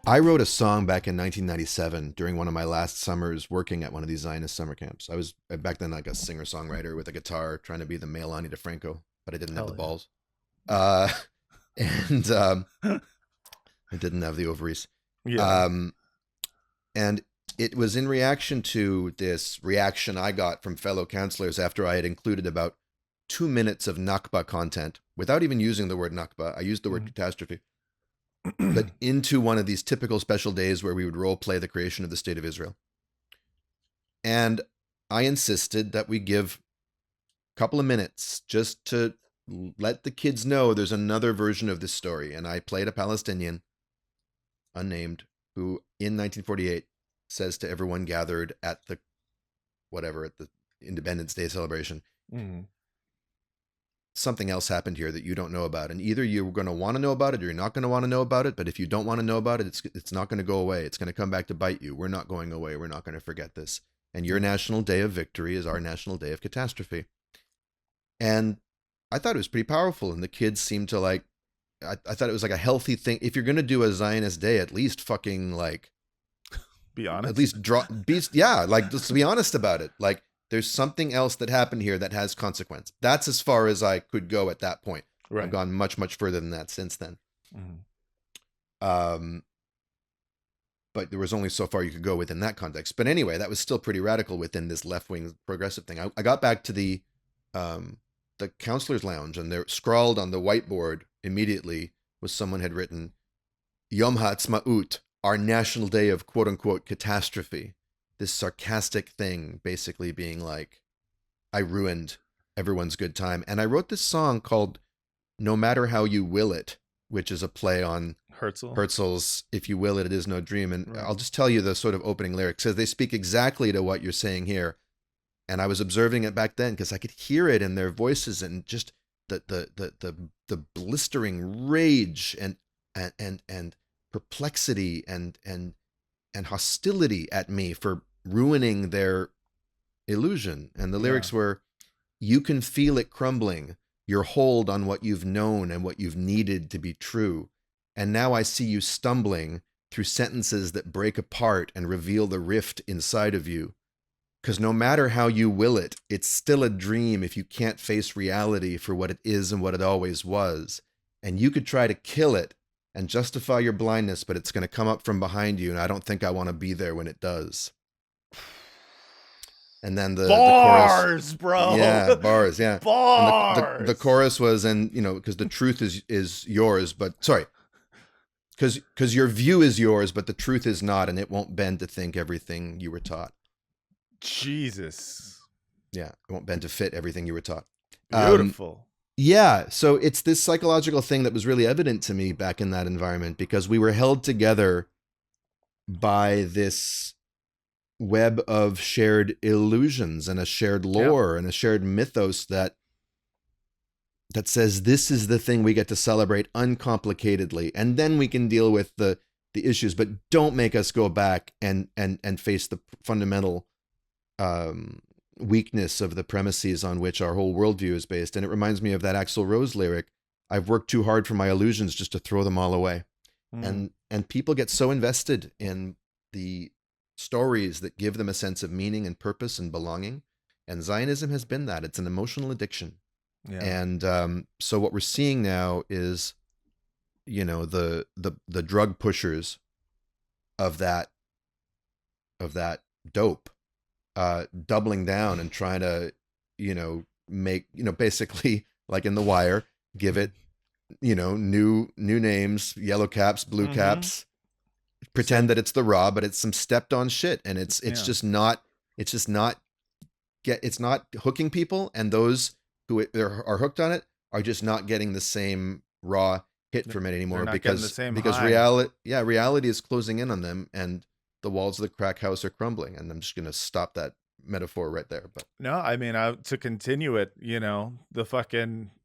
I wrote a song back in 1997 during one of my last summers working at one of these Zionist summer camps. I was back then like a singer-songwriter with a guitar trying to be the male Ani DeFranco, but I didn't have the Hell balls. Uh, and I didn't have the ovaries. yeah. Um, and it was in reaction to this reaction I got from fellow counselors after I had included about 2 minutes of Nakba content without even using the word Nakba. I used the word catastrophe, but into one of these typical special days where we would role play the creation of the state of Israel. And I insisted that we give a couple of minutes just to let the kids know there's another version of this story. And I played a Palestinian, unnamed, who in 1948 says to everyone gathered at the Independence Day celebration, something else happened here that you don't know about. And either you're going to want to know about it or you're not going to want to know about it. But if you don't want to know about it, it's not going to go away. It's going to come back to bite you. We're not going away. We're not going to forget this. And your national day of victory is our national day of catastrophe. And I thought it was pretty powerful. And the kids seemed to like, I thought it was like a healthy thing. If you're going to do a Zionist day, at least fucking like, Be honest. at least like, let's be honest about it. Like, there's something else that happened here that has consequence. That's as far as I could go at that point. Right. I've gone much, much further than that since then. But there was only so far you could go within that context. But anyway, that was still pretty radical within this left-wing progressive thing. I got back to the counselor's lounge, and there scrawled on the whiteboard immediately was someone had written, Yom HaAtzmaut, our national day of quote-unquote catastrophe. This sarcastic thing basically being like, I ruined everyone's good time. And I wrote this song called No Matter How You Will It, which is a play on Herzl's If You Will It, It Is No Dream. And I'll just tell you the sort of opening lyrics, because they speak exactly to what you're saying here. And I was observing it back then because I could hear it in their voices and just the blistering rage and perplexity and hostility at me for ruining their illusion. And the lyrics were, you can feel it crumbling, your hold on what you've known and what you've needed to be true. And now I see you stumbling through sentences that break apart and reveal the rift inside of you. Because no matter how you will it, it's still a dream if you can't face reality for what it is and what it always was. And you could try to kill it and justify your blindness, but it's going to come up from behind you, and I don't think I want to be there when it does. And then the chorus, bro. Yeah, bars, yeah. Bars. And the chorus was, and because the truth is yours, but sorry, because your view is yours, but the truth is not, and it won't bend to think everything you were taught. Jesus. Yeah, it won't bend to fit everything you were taught. Beautiful. Yeah, so it's this psychological thing that was really evident to me back in that environment because we were held together by this web of shared illusions and a shared lore and a shared mythos that says this is the thing we get to celebrate uncomplicatedly, and then we can deal with the issues, but don't make us go back and face the fundamental weakness of the premises on which our whole worldview is based. And it reminds me of that Axl Rose lyric, I've worked too hard for my illusions just to throw them all away. And people get so invested in the stories that give them a sense of meaning and purpose and belonging. And Zionism has been that. It's an emotional addiction. Yeah. And so what we're seeing now is, the drug pushers of that dope doubling down and trying to, make, basically like in The Wire, give it, new names, yellow caps, blue caps, pretend that it's the raw, but it's some stepped on shit. And it's not hooking people. And those who are hooked on it are just not getting the same raw hit from it anymore because reality is closing in on them and the walls of the crack house are crumbling. And I'm just going to stop that metaphor right there. But no, I mean, to continue it,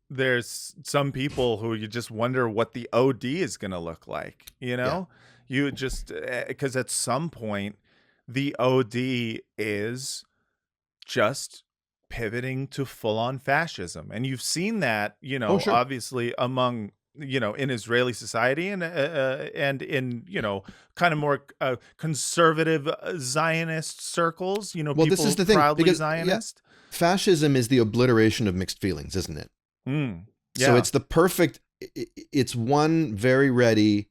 there's some people who you just wonder what the OD is going to look like, you just, because at some point the OD is just pivoting to full on fascism. And you've seen that, sure. obviously among in Israeli society and in, kind of more conservative Zionist circles, Well, this is people the thing, proudly because yeah, Zionist. fascism is the obliteration of mixed feelings, isn't it? Mm, So yeah. it's the perfect. It's one very ready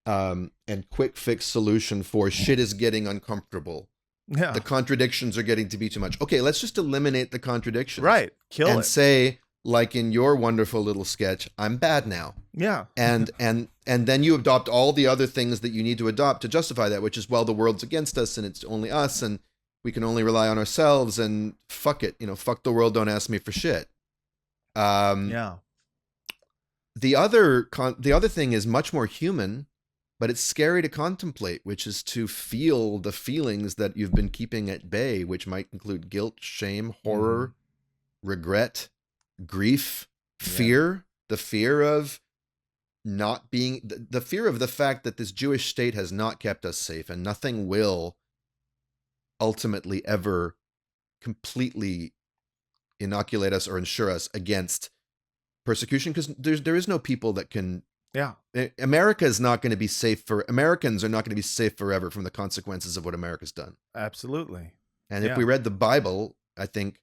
and quick fix solution for shit is getting uncomfortable. Yeah. The contradictions are getting to be too much. Okay, let's just eliminate the contradictions. Right. Kill and it. say, like in your wonderful little sketch, I'm bad now. Yeah. And then you adopt all the other things that you need to adopt to justify that, which is, well, the world's against us and it's only us and we can only rely on ourselves and fuck it, fuck the world, don't ask me for shit. Yeah. The other thing is much more human, but it's scary to contemplate, which is to feel the feelings that you've been keeping at bay, which might include guilt, shame, horror, regret, grief, fear, the fear of not being, the fear of the fact that this Jewish state has not kept us safe and nothing will ultimately ever completely inoculate us or ensure us against persecution, because there is no people that can. Yeah. America is not going to be safe for Americans are not going to be safe forever from the consequences of what America's done. Absolutely. And if we read the Bible, I think,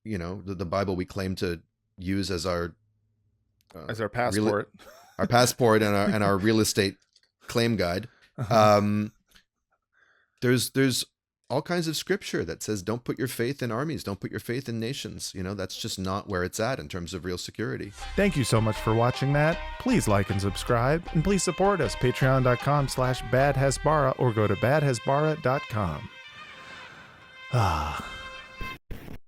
the Bible we claim to use as our passport, our passport and our real estate claim guide. There's all kinds of scripture that says, don't put your faith in armies, don't put your faith in nations. That's just not where it's at in terms of real security. Thank you so much for watching that. Please like and subscribe, and please support us, patreon.com/badhasbara, or go to badhasbara.com.